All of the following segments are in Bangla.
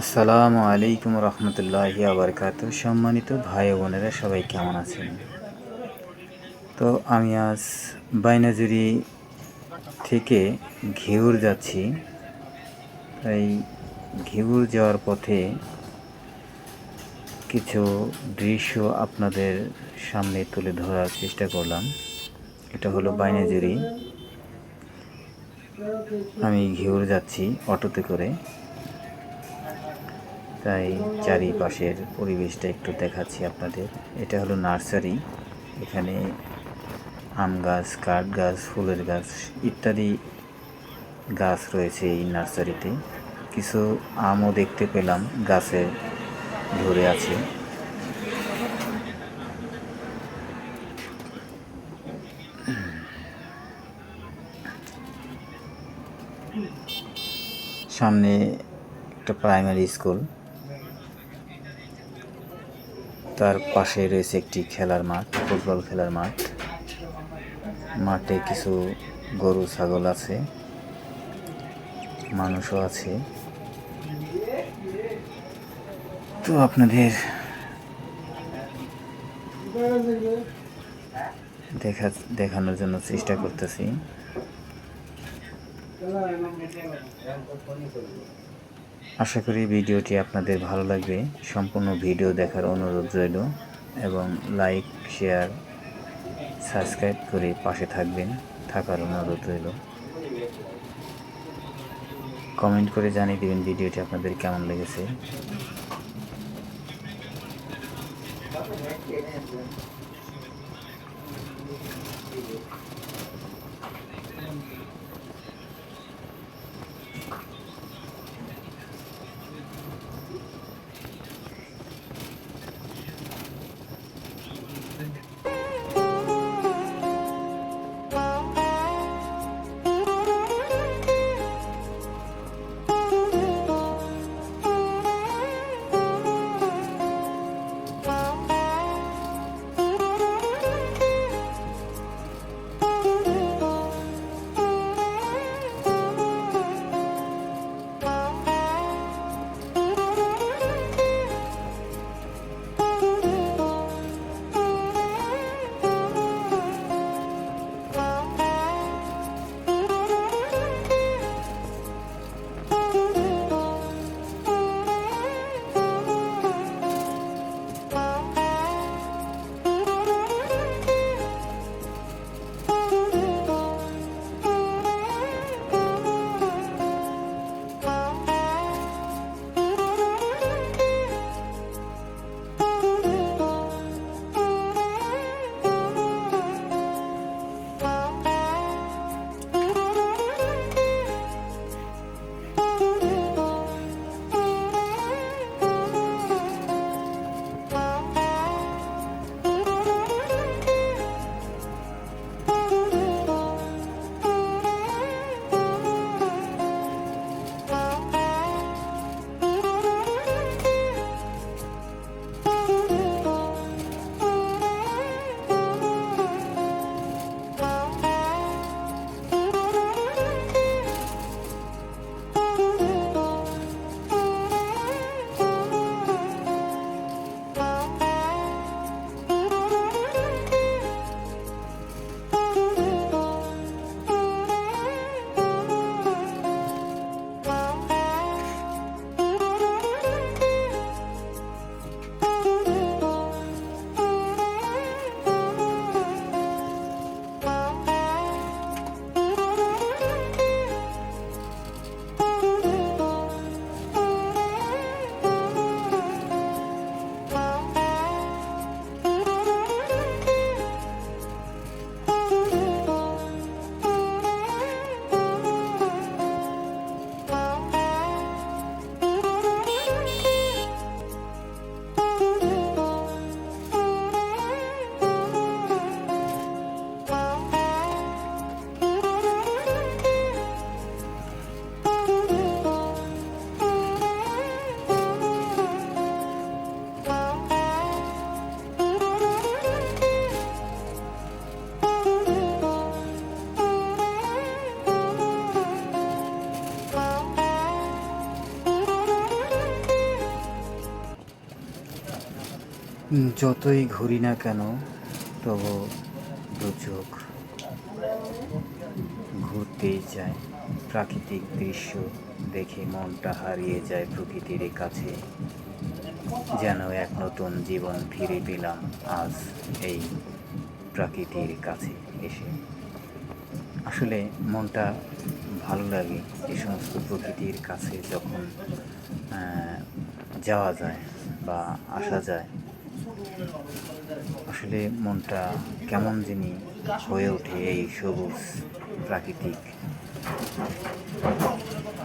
আসসালামু আলাইকুম রহমতুল্লাহি আবরকাত। সম্মানিত ভাই ও বোনেরা, সবাই কেমন আছেন? তো আমি আজ বাইনাজুরি থেকে ঘিউর যাচ্ছি। তাই ঘিউর যাওয়ার পথে কিছু দৃশ্য আপনাদের সামনে তুলে ধরার চেষ্টা করলাম। এটা হলো বাইনাজুরি। আমি ঘিউর যাচ্ছি অটোতে করে, তাই চারিপাশের পরিবেশটা একটু দেখাচ্ছি আপনাদের। এটা হলো নার্সারি। এখানে আম গাছ, কাঠ গাছ, ফুলের গাছ ইত্যাদি গাছ রয়েছে এই নার্সারিতে। কিছু আমও দেখতে পেলাম গাছে ধরে আছে। সামনে একটা প্রাইমারি স্কুল, তার পাশে রয়েছে একটি খেলার মাঠ, ফুটবল খেলার মাঠ। মাঠে কিছু গরু ছাগল আছে, মানুষও আছে। তো আপনাদের দেখানোর জন্য চেষ্টা করতেছি। আশা করি ভিডিওটি আপনাদের ভালো লাগবে। সম্পূর্ণ ভিডিও দেখার অনুরোধ রইল এবং লাইক, শেয়ার, সাবস্ক্রাইব করে পাশে থাকার অনুরোধ রইল। কমেন্ট করে জানিয়ে দেবেন ভিডিওটি আপনাদের কেমন লেগেছে। যতই ঘুরি না কেন তবু দু চোখ ঘুরতেই চায়। প্রাকৃতিক দৃশ্য দেখে মনটা হারিয়ে যায় প্রকৃতির কাছে, যেন এক নতুন জীবন ফিরে পেলাম আজ এই প্রকৃতির কাছে এসে। আসলে মনটা ভালো লাগে এই সমস্ত প্রকৃতির কাছে যখন যাওয়া যায় বা আসা যায়। আসলে মনটা কেমন জানি হয়ে ওঠে এই সবুজ প্রাকৃতিক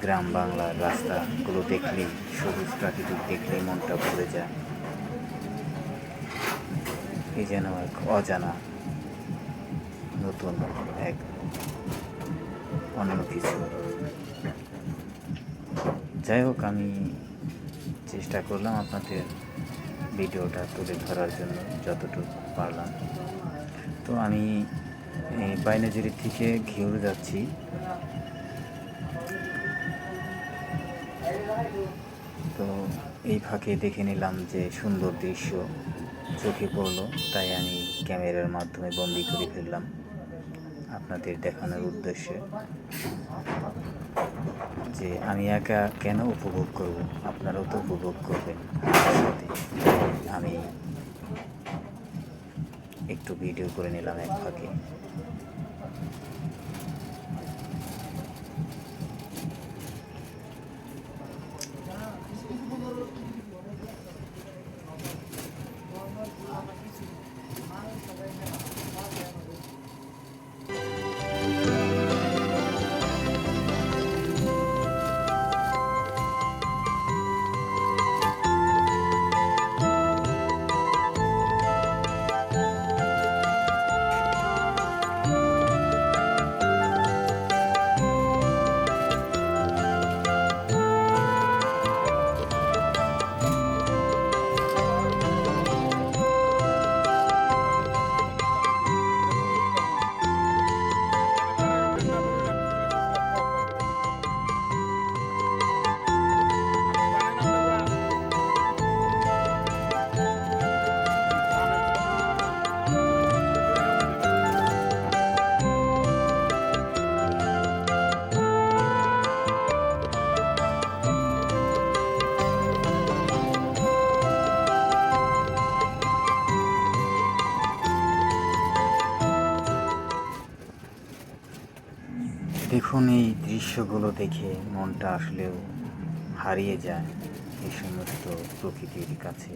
গ্রাম বাংলার রাস্তাগুলো দেখলেই, সবুজ প্রাকৃতিক দেখলেই মনটা ভরে যায়। এই যেন এক অজানা নতুন এক অন্য কিছু। যাই হোক, আমি চেষ্টা করলাম আপনাদের ভিডিওটা তুলে ধরার জন্য যতটুকু পারলাম। তো আমি বাইনাজুরি থেকে ঘিউর যাচ্ছি। তো এই ফাঁকে দেখে নিলাম যে সুন্দর দৃশ্য চোখে পড়লো, তাই আমি ক্যামেরার মাধ্যমে বন্দি করে ফেললাম আপনাদের দেখানোর উদ্দেশ্যে যে আমি একা কেন উপভোগ করব, আপনারাও তো উপভোগ করবেন আমার সাথে। আমি একটু ভিডিও করে নিলাম এক ফাঁকে। দেখুন, এই দৃশ্যগুলো দেখে মনটা আসলেও হারিয়ে যায় এই সমস্ত প্রকৃতির কাছে।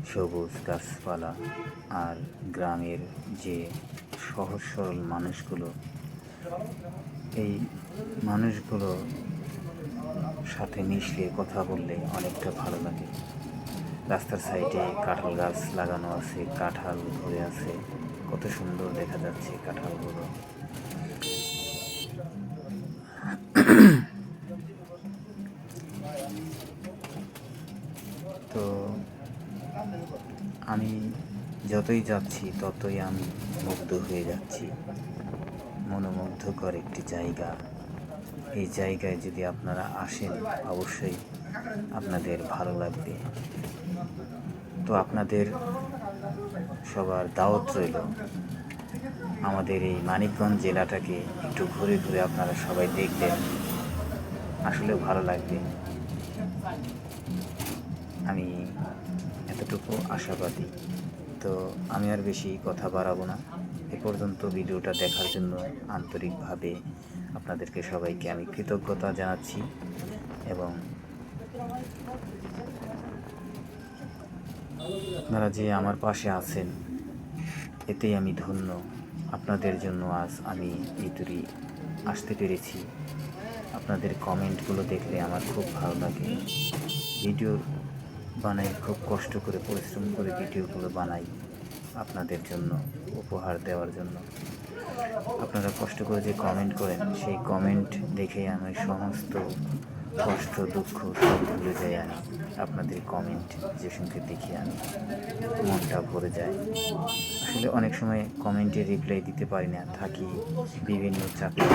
সবুজ গাছপালা আর গ্রামের যে সহজ সরল মানুষগুলো, এই মানুষগুলো সাথে মিশলে কথা বললে অনেকটা ভালো লাগে। রাস্তার সাইডে কাঁঠাল গাছ লাগানো আছে, কাঁঠাল ধরে আছে, কত সুন্দর দেখা যাচ্ছে কাঁঠালগুলো। তো আমি যতই যাচ্ছি ততই আমি মুগ্ধ হয়ে যাচ্ছি। মনোমুগ্ধকর একটি জায়গা। এই জায়গায় যদি আপনারা আসেন অবশ্যই আপনাদের ভালো লাগবে। তো আপনাদের সবার দাওয়াত রইল আমাদের এই মানিকগঞ্জ জেলাটাকে একটু ঘুরে ঘুরে আপনারা সবাই দেখবেন, আসলেও ভালো লাগবে। আমি এতটুকু আশাবাদী। তো আমি আর বেশি কথা বাড়াবো না। এ পর্যন্ত ভিডিওটা দেখার জন্য আন্তরিকভাবে আপনাদেরকে সবাইকে আমি কৃতজ্ঞতা জানাচ্ছি এবং আপনারা যে আমার পাশে আছেন এতেই আমি ধন্য। আপনাদের জন্য আজ আমি এই দূরে আসতে পেরেছি। আপনাদের কমেন্টগুলো দেখলে আমার খুব ভালো লাগে। ভিডিও বানাই, খুব কষ্ট করে পরিশ্রম করে ভিডিওগুলো বানাই আপনাদের জন্য, উপহার দেওয়ার জন্য। আপনারা কষ্ট করে যে কমেন্ট করেন সেই কমেন্ট দেখেই আমি সমস্ত কষ্ট দুঃখ সব ভুলে যাই। আমি আপনাদের কমেন্ট যে সঙ্গে দেখি আমি মনটা ভরে যায়। আসলে অনেক সময় কমেন্টে রিপ্লাই দিতে পারি না, থাকি বিভিন্ন চাকরি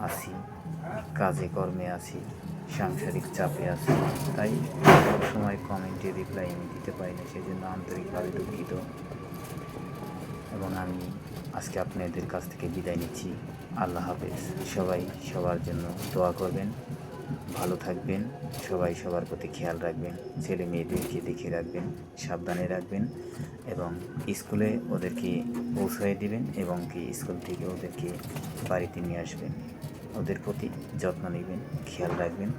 আছি, কাজে কর্মে আছি, সাংসারিক চাপে আছে, তাই সবসময় কমেন্টে রিপ্লাই আমি দিতে পারি না, সেজন্য আন্তরিকভাবে দুঃখিত। এবং আমি আজকে আপনাদের কাছ থেকে বিদায় নিচ্ছি। আল্লাহ হাফেজ। সবাই সবার জন্য দোয়া করবেন, ভালো থাকবেন, সবাই সবার প্রতি খেয়াল রাখবেন, ছেলে মেয়েদেরকে দেখে রাখবেন, সাবধানে রাখবেন এবং স্কুলে ওদেরকে পৌঁছায় দিবেন এবং কি স্কুল থেকে ওদেরকে বাড়িতে নিয়ে আসবেন। ওদের প্রতি যত্ন নেবেন, খেয়াল রাখবেন।